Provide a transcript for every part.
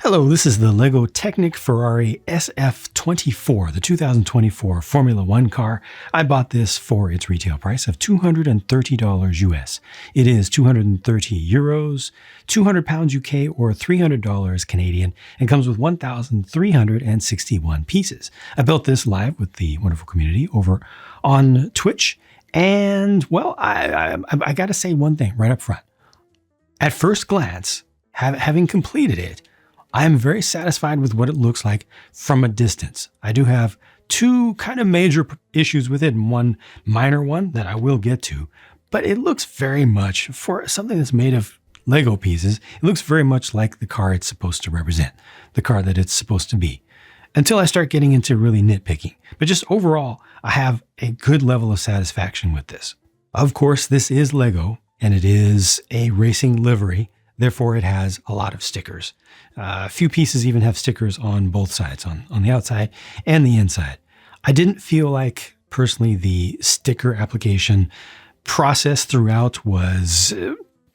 Hello, this is the LEGO Technic Ferrari SF-24, the 2024 Formula One car. I bought this for its retail price of $230 US. It is 230 euros, 200 pounds UK, or $300 Canadian, and comes with 1,361 pieces. I built this live with the wonderful community over on Twitch, and well, I got to say one thing right up front. At first glance, having completed it, I am very satisfied with what it looks like from a distance. I do have two kind of major issues with it and one minor one that I will get to, but it looks very much, for something that's made of Lego pieces, it looks very much like the car it's supposed to represent, the car that it's supposed to be, until I start getting into really nitpicking. But just overall, I have a good level of satisfaction with this. Of course, this is Lego and it is a racing livery. Therefore, it has a lot of stickers. A few pieces even have stickers on both sides, on the outside and the inside. I didn't feel like, personally, the sticker application process throughout was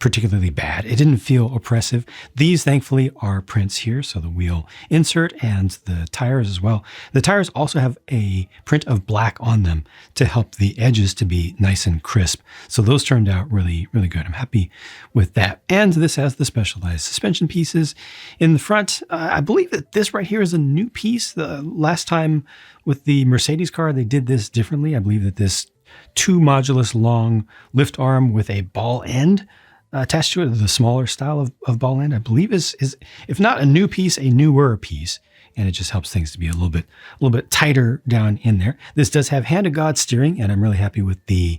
particularly bad. It didn't feel oppressive. These, thankfully, are prints here, so the wheel insert and the tires as well. The tires also have a print of black on them to help the edges to be nice and crisp. So those turned out really, really good. I'm happy with that. And this has the specialized suspension pieces in the front. I believe that this right here is a new piece. The last time with the Mercedes car, they did this differently. I believe that this two modulus long lift arm with a ball end attached to it, the smaller style of ball end, I believe is if not a new piece, a newer piece, and it just helps things to be a little bit tighter down in there. This does have hand of God steering, and I'm really happy with the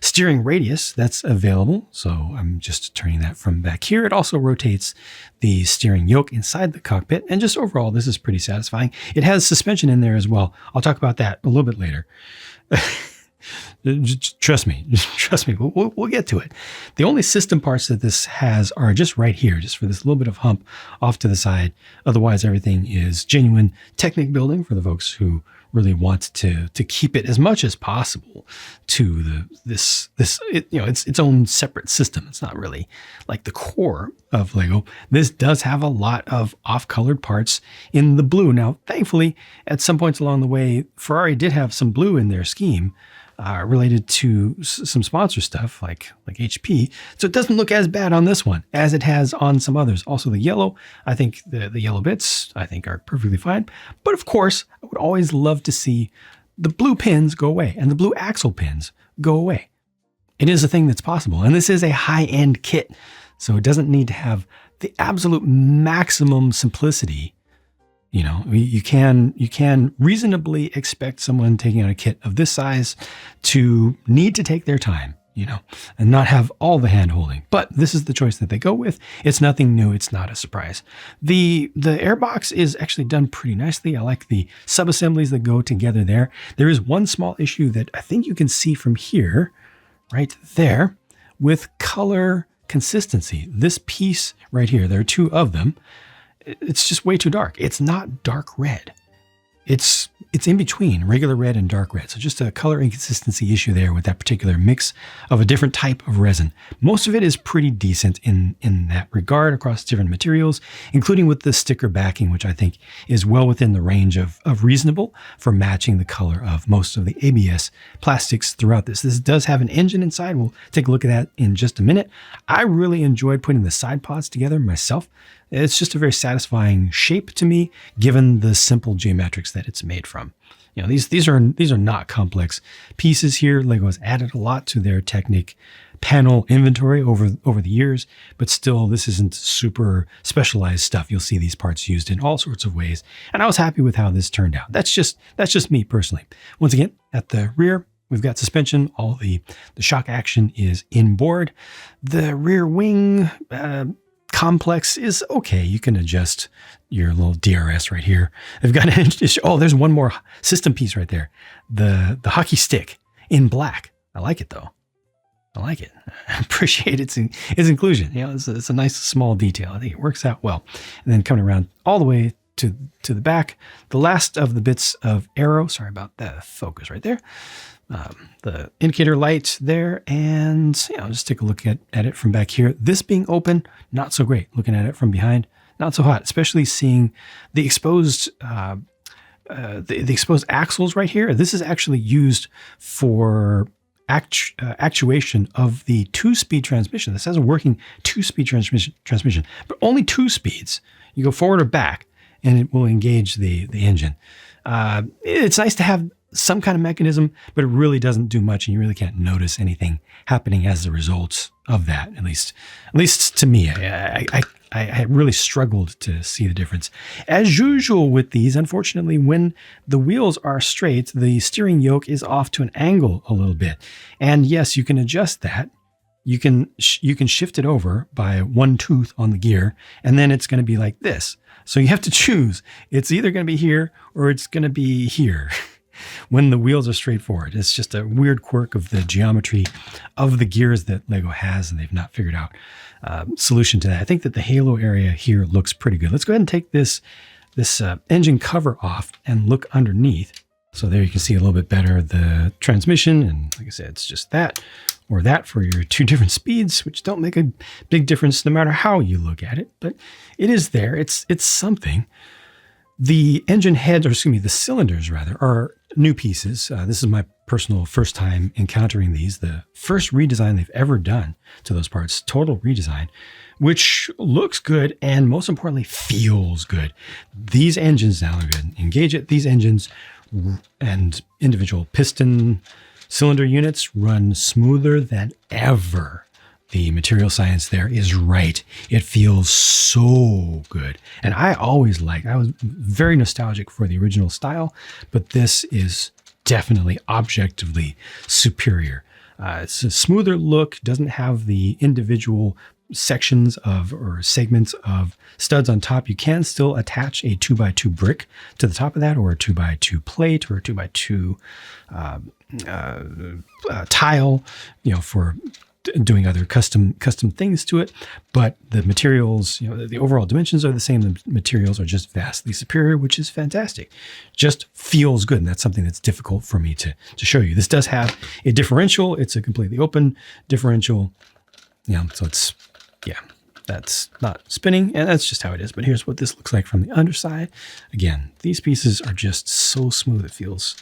steering radius that's available. So I'm just turning that from back here. It also rotates the steering yoke inside the cockpit, and just overall, this is pretty satisfying. It has suspension in there as well. I'll talk about that a little bit later. Trust me, we'll get to it. The only system parts that this has are just right here, just for this little bit of hump off to the side. Otherwise, everything is genuine Technic building for the folks who really want to keep it as much as possible to its own separate system. It's not really like the core of Lego. This does have a lot of off-colored parts in the blue. Now, thankfully, at some points along the way, Ferrari did have some blue in their scheme, related to some sponsor stuff like HP. So it doesn't look as bad on this one as it has on some others. Also the yellow, I think the yellow bits, I think are perfectly fine. But of course, I would always love to see the blue pins go away and the blue axle pins go away. It is a thing that's possible. And this is a high-end kit. So it doesn't need to have the absolute maximum simplicity. You know, you can reasonably expect someone taking out a kit of this size to need to take their time, you know, and not have all the hand holding. But this is the choice that they go with. It's nothing new. It's not a surprise. The airbox is actually done pretty nicely. I like the sub-assemblies that go together there. There is one small issue that I think you can see from here, right there, with color consistency. This piece right here, there are two of them. It's just way too dark. It's not dark red. It's in between regular red and dark red. So just a color inconsistency issue there with that particular mix of a different type of resin. Most of it is pretty decent in that regard across different materials, including with the sticker backing, which I think is well within the range of reasonable for matching the color of most of the ABS plastics throughout this. This does have an engine inside. We'll take a look at that in just a minute. I really enjoyed putting the side pods together myself. It's just a very satisfying shape to me, given the simple geometrics that it's made from. You know, these are not complex pieces here. Lego has added a lot to their Technic panel inventory over the years, but still, this isn't super specialized stuff. You'll see these parts used in all sorts of ways, and I was happy with how this turned out. That's just me personally. Once again, at the rear, we've got suspension. All the shock action is inboard. The rear wing complex is okay. You can adjust your little DRS right here. I've got there's one more system piece right there. The hockey stick in black. I like it though. I like it. I appreciate its inclusion. You know, it's a nice small detail. I think it works out well. And then coming around all the way to the back, the last of the bits of aero. Sorry about that focus right there. The indicator light there, and just take a look at it from back here. This being open, not so great. Looking at it from behind, not so hot, especially seeing the exposed the exposed axles right here. This is actually used for actuation of the 2-speed transmission. This has a working 2-speed transmission, but only 2 speeds. You go forward or back, and it will engage the engine. It's nice to have some kind of mechanism, but it really doesn't do much, and you really can't notice anything happening as a result of that. At least to me, I really struggled to see the difference. As usual with these, unfortunately, when the wheels are straight, the steering yoke is off to an angle a little bit. And yes, you can adjust that. You can shift it over by 1 tooth on the gear, and then it's going to be like this. So you have to choose. It's either going to be here or it's going to be here when the wheels are straightforward. It's just a weird quirk of the geometry of the gears that Lego has, and they've not figured out solution to that. I think that the halo area here looks pretty good. Let's go ahead and take this engine cover off and look underneath. So there you can see a little bit better the transmission, and like I said, it's just that or that for your 2 different speeds, which don't make a big difference no matter how you look at it, but it is there. It's something. The engine heads, or excuse me, the cylinders rather, are new pieces. This is my personal first time encountering these. The first redesign they've ever done to those parts, total redesign, which looks good and most importantly feels good. These engines, now I'm going to engage it, these engines and individual piston cylinder units run smoother than ever. The material science there is right. It feels so good. And I was very nostalgic for the original style, but this is definitely objectively superior. It's a smoother look, doesn't have the individual sections or segments of studs on top. You can still attach a 2x2 brick to the top of that, or a 2x2 plate, or a 2x2 tile, for doing other custom things to it. But the materials, the overall dimensions are the same. The materials are just vastly superior, which is fantastic. Just feels good. And that's something that's difficult for me to show you. This does have a differential. It's a completely open differential. So it's, that's not spinning, and that's just how it is. But here's what this looks like from the underside. Again, these pieces are just so smooth. It feels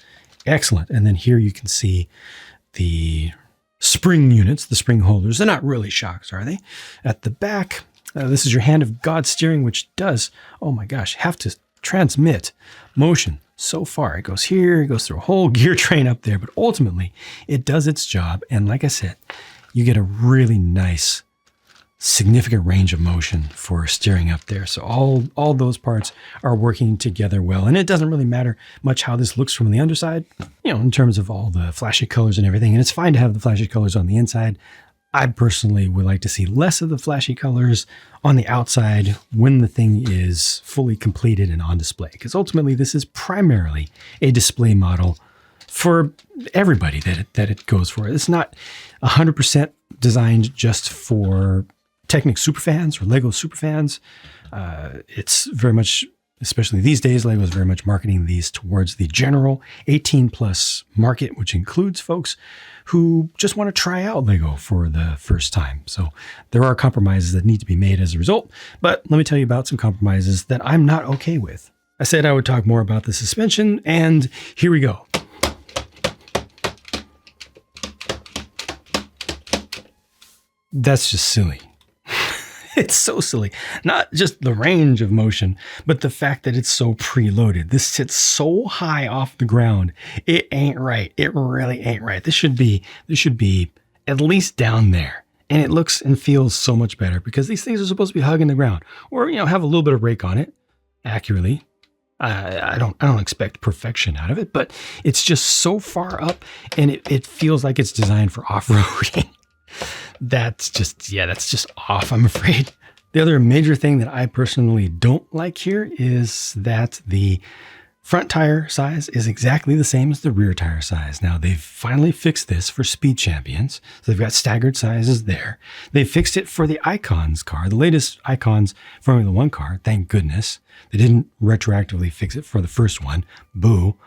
excellent. And then here you can see the spring units, the spring holders. They're not really shocks, are they? At the back, this is your hand of God steering, which does, oh my gosh, have to transmit motion so far. It goes here, it goes through a whole gear train up there, but ultimately it does its job. And like I said, you get a really nice, significant range of motion for steering up there. So all those parts are working together well. And it doesn't really matter much how this looks from the underside, in terms of all the flashy colors and everything. And it's fine to have the flashy colors on the inside. I personally would like to see less of the flashy colors on the outside when the thing is fully completed and on display. Because ultimately this is primarily a display model for everybody that it goes for. It's not 100% designed just for Technic superfans or Lego superfans. It's very much, especially these days, Lego is very much marketing these towards the general 18 plus market, which includes folks who just want to try out Lego for the first time. So there are compromises that need to be made as a result, but let me tell you about some compromises that I'm not okay with. I said I would talk more about the suspension, and here we go. That's just silly. It's so silly. Not just the range of motion, but the fact that it's so preloaded. This sits so high off the ground. It ain't right. It really ain't right. This should be at least down there. And it looks and feels so much better because these things are supposed to be hugging the ground, or have a little bit of rake on it accurately. I don't expect perfection out of it, but it's just so far up, and it feels like it's designed for off-roading. That's just off, I'm afraid. The other major thing that I personally don't like here is that the front tire size is exactly the same as the rear tire size. Now, they've finally fixed this for Speed Champions. So they've got staggered sizes there. They fixed it for the Icons car, the latest Icons Formula One car, thank goodness. They didn't retroactively fix it for the first one. Boo.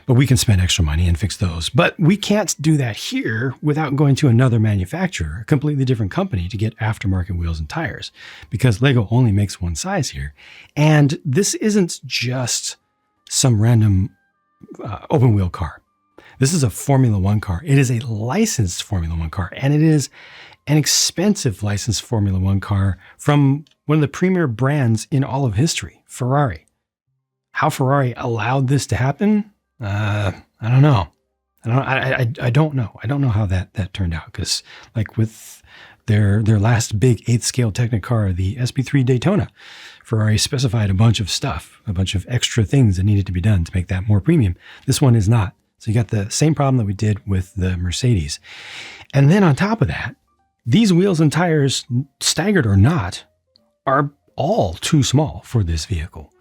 But we can spend extra money and fix those. But we can't do that here without going to another manufacturer, a completely different company, to get aftermarket wheels and tires, because Lego only makes one size here. And this isn't just some random open wheel car. This is a Formula One car. It is a licensed Formula One car, and it is an expensive licensed Formula One car from one of the premier brands in all of history, Ferrari. How Ferrari allowed this to happen? I don't know. I don't know. I don't know how that turned out, because like with their last big 8th scale Technic car, the SP3 Daytona, Ferrari specified a bunch of stuff, a bunch of extra things that needed to be done to make that more premium. This one is not. So you got the same problem that we did with the Mercedes. And then on top of that, these wheels and tires, staggered or not, are all too small for this vehicle.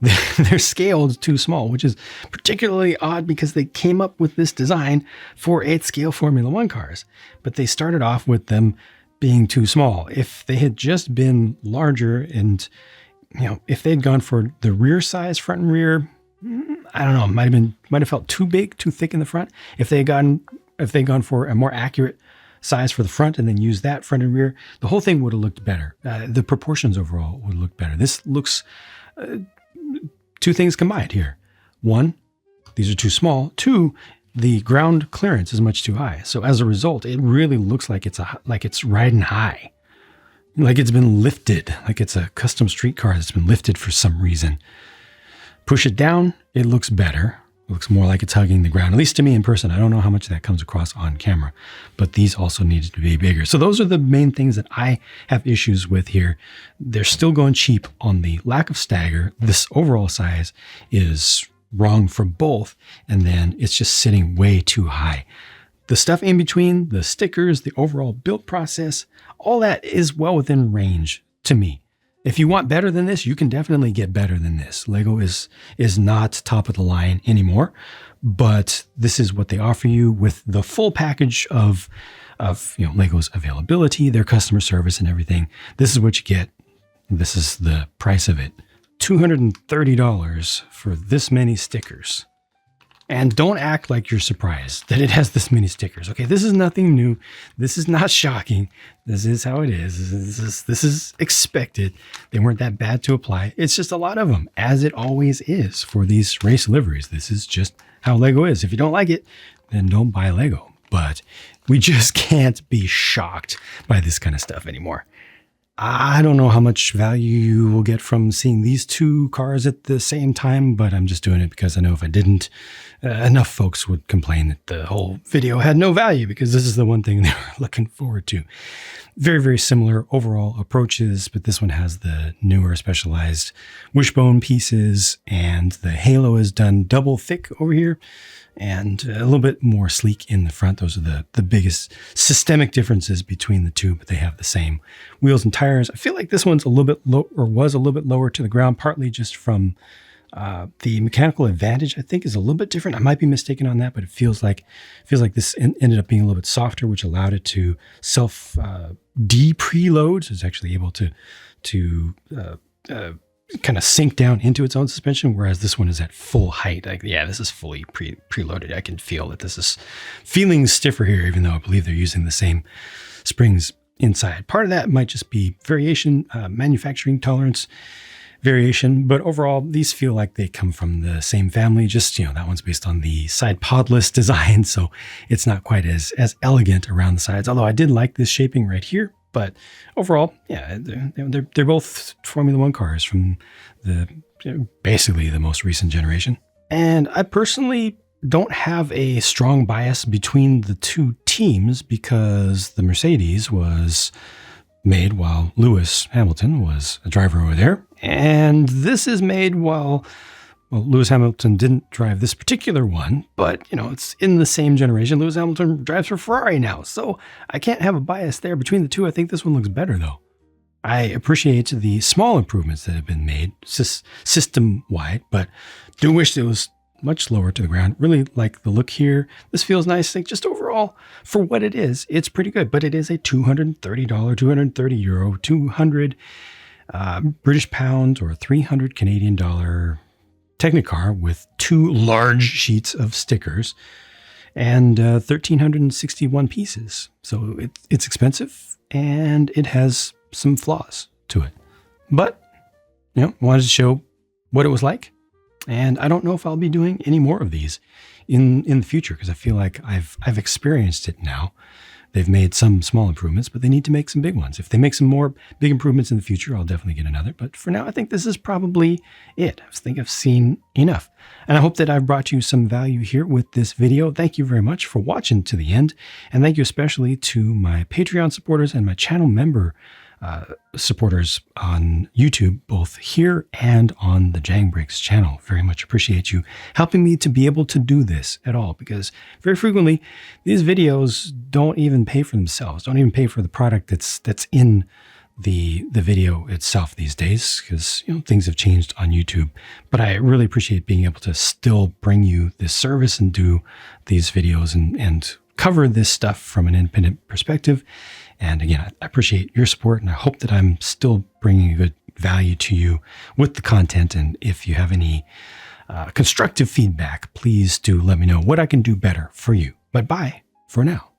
They're scaled too small, which is particularly odd because they came up with this design for 8th scale Formula One cars, but they started off with them being too small. If they had just been larger, and if they'd gone for the rear size, front and rear, I don't know, might have felt too big, too thick in the front. If they'd gone for a more accurate size for the front and then use that front and rear, the whole thing would have looked better. The proportions overall would look better. This looks two things combined here. One, these are too small. Two, the ground clearance is much too high. So as a result, it really looks like it's riding high, like it's been lifted, like it's a custom street car that's been lifted for some reason. Push it down, it looks better. It looks more like it's hugging the ground, at least to me in person. I don't know how much that comes across on camera, but these also needed to be bigger. So those are the main things that I have issues with here. They're still going cheap on the lack of stagger. This overall size is wrong for both, and then it's just sitting way too high. The stuff in between, the stickers, the overall build process, all that is well within range to me. If you want better than this, you can definitely get better than this. Lego is not top of the line anymore, but this is what they offer you with the full package of Lego's availability, their customer service, and everything. This is what you get. This is the price of it. $230 for this many stickers. And don't act like you're surprised that it has this many stickers. Okay, this is nothing new. This is not shocking. This is how it is. This is expected. They weren't that bad to apply. It's just a lot of them, as it always is for these race liveries. This is just how Lego is. If you don't like it, then don't buy Lego. But we just can't be shocked by this kind of stuff anymore. I don't know how much value you will get from seeing these two cars at the same time, but I'm just doing it because I know if I didn't, enough folks would complain that the whole video had no value, because this is the one thing they were looking forward to. Very, very similar overall approaches, but this one has the newer specialized wishbone pieces, and the halo is done double thick over here, and a little bit more sleek in the front. Those are the biggest systemic differences between the two, but they have the same wheels and tires. I feel like this one's a little bit low, or was a little bit lower to the ground, partly just from the mechanical advantage, I think, is a little bit different. I might be mistaken on that, but it feels like this ended up being a little bit softer, which allowed it to self de-preload. So it's actually able to kind of sink down into its own suspension, whereas this one is at full height. Like, yeah, this is fully preloaded. I can feel that this is feeling stiffer here, even though I believe they're using the same springs inside. Part of that might just be variation, manufacturing tolerance variation, but overall, these feel like they come from the same family. Just, that one's based on the side podless design, so it's not quite as elegant around the sides. Although I did like this shaping right here. But overall, yeah, they're both Formula One cars from basically the most recent generation. And I personally don't have a strong bias between the two teams, because the Mercedes was made while Lewis Hamilton was a driver over there, and this is made while Lewis Hamilton didn't drive this particular one, but, it's in the same generation. Lewis Hamilton drives for Ferrari now, so I can't have a bias there between the two. I think this one looks better, though. I appreciate the small improvements that have been made system-wide, but do wish it was much lower to the ground. Really like the look here. This feels nice. Like, just overall, for what it is, it's pretty good, but it is a $230, €230, 200 British pounds, or $300 Canadian Technic with 2 large sheets of stickers and 1,361 pieces. So it's expensive and it has some flaws to it. But, wanted to show what it was like. And I don't know if I'll be doing any more of these in the future because I feel like I've experienced it now. They've made some small improvements, but they need to make some big ones. If they make some more big improvements in the future, I'll definitely get another. But for now, I think this is probably it. I think I've seen enough. And I hope that I've brought you some value here with this video. Thank you very much for watching to the end. And thank you especially to my Patreon supporters and my channel member supporters on YouTube, both here and on the JANG Breaks channel. Very much appreciate you helping me to be able to do this at all, because very frequently these videos don't even pay for themselves, don't even pay for the product that's in the video itself these days, because things have changed on YouTube. But I really appreciate being able to still bring you this service and do these videos and cover this stuff from an independent perspective. And again, I appreciate your support, and I hope that I'm still bringing good value to you with the content. And if you have any constructive feedback, please do let me know what I can do better for you. But bye for now.